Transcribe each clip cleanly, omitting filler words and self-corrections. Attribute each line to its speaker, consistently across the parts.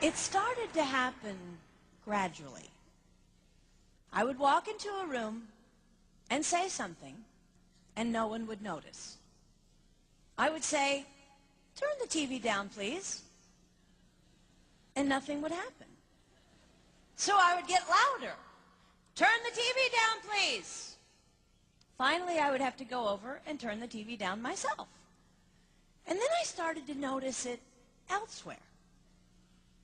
Speaker 1: It started to happen gradually. I would walk into a room and say something, and no one would notice. I would say, "Turn the TV down, please," and nothing would happen. So I would get louder. "Turn the TV down, please." Finally, I would have to go over and turn the TV down myself. And then I started to notice it elsewhere.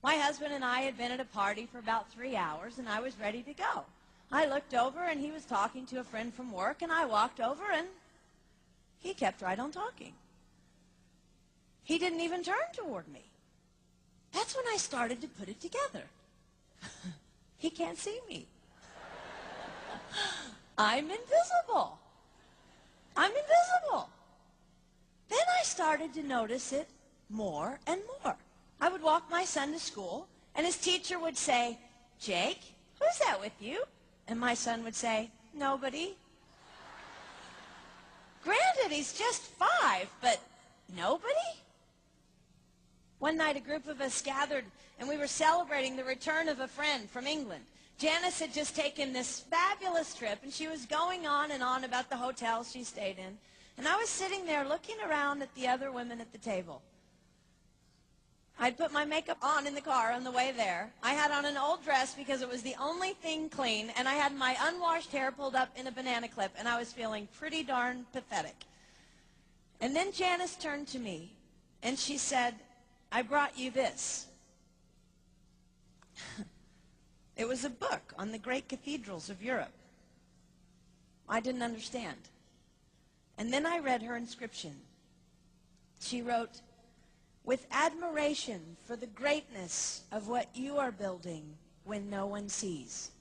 Speaker 1: My husband and I had been at a party for about 3 hours, and I was ready to go. I looked over, and he was talking to a friend from work, and I walked over, and he kept right on talking. He didn't even turn toward me. That's when I started to put it together. He can't see me. I'm invisible. I'm invisible. Then I started to notice it more and more. I would walk my son to school, and his teacher would say, "Jake, who's that with you?" And my son would say, "Nobody." Granted, he's just 5, but nobody? One night, a group of us gathered, and we were celebrating the return of a friend from England. Janice had just taken this fabulous trip, and she was going on and on about the hotel she stayed in. And I was sitting there looking around at the other women at the table. I'd put my makeup on in the car on the way there. I had on an old dress because it was the only thing clean, and I had my unwashed hair pulled up in a banana clip, and I was feeling pretty darn pathetic. And then Janice turned to me, and she said, "I brought you this." It was a book on the great cathedrals of Europe. I didn't understand. And then I read her inscription. She wrote, "With admiration for the greatness of what you are building when no one sees."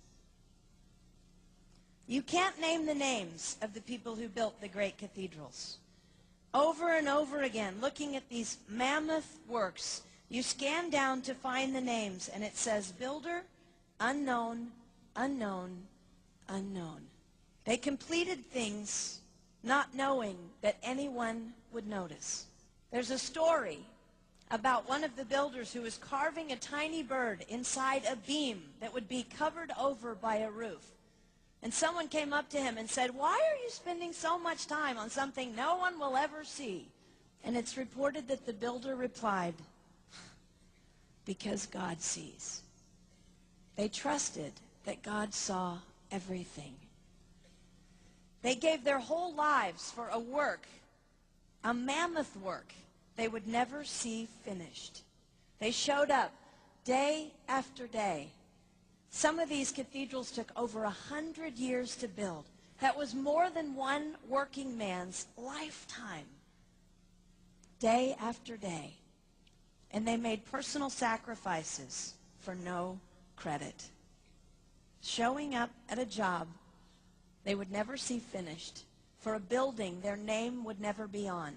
Speaker 1: You can't name the names of the people who built the great cathedrals. Over and over again, looking at these mammoth works, you scan down to find the names, and it says, "Builder, unknown, unknown, unknown." They completed things not knowing that anyone would notice. There's a story about one of the builders who was carving a tiny bird inside a beam that would be covered over by a roof. And someone came up to him and said, "Why are you spending so much time on something no one will ever see?" And it's reported that the builder replied, "Because God sees." They trusted that God saw everything. They gave their whole lives for a work, a mammoth work, they would never see finished. They showed up day after day. Some of these cathedrals took over 100 years to build. That was more than one working man's lifetime. Day after day. And they made personal sacrifices for no credit. Showing up at a job they would never see finished, for a building their name would never be on.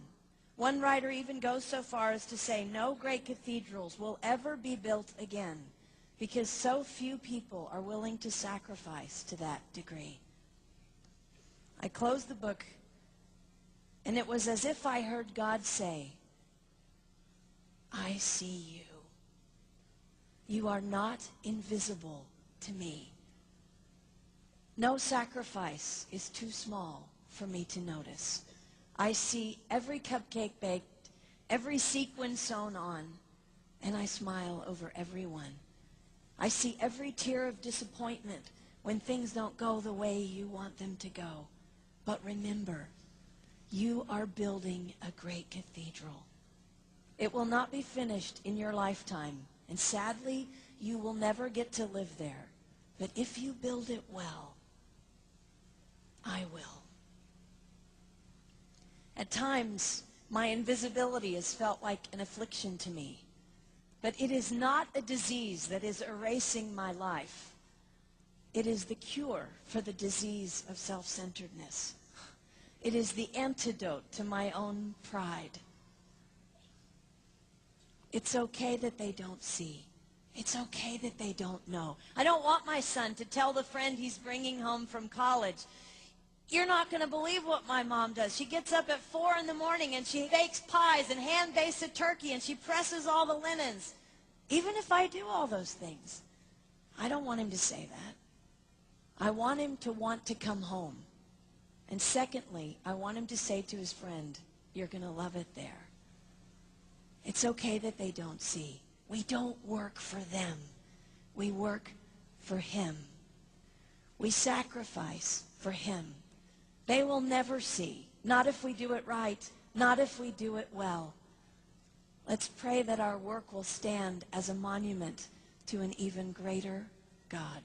Speaker 1: One writer even goes so far as to say no great cathedrals will ever be built again because so few people are willing to sacrifice to that degree. I closed the book, and it was as if I heard God say, "I see you. You are not invisible to me. No sacrifice is too small for me to notice. I see every cupcake baked, every sequin sewn on, and I smile over every one. I see every tear of disappointment when things don't go the way you want them to go. But remember, you are building a great cathedral. It will not be finished in your lifetime, and sadly, you will never get to live there. But if you build it well, I will." At times, my invisibility has felt like an affliction to me. But it is not a disease that is erasing my life. It is the cure for the disease of self-centeredness. It is the antidote to my own pride. It's okay that they don't see. It's okay that they don't know. I don't want my son to tell the friend he's bringing home from college, "You're not going to believe what my mom does. She gets up at 4 in the morning and she bakes pies and hand bastes a turkey and she presses all the linens." Even if I do all those things, I don't want him to say that. I want him to want to come home. And secondly, I want him to say to his friend, you're going to love it there. It's okay that they don't see. We don't work for them. We work for him. We sacrifice for him. They will never see. Not if we do it right. Not if we do it well. Let's pray that our work will stand as a monument to an even greater God.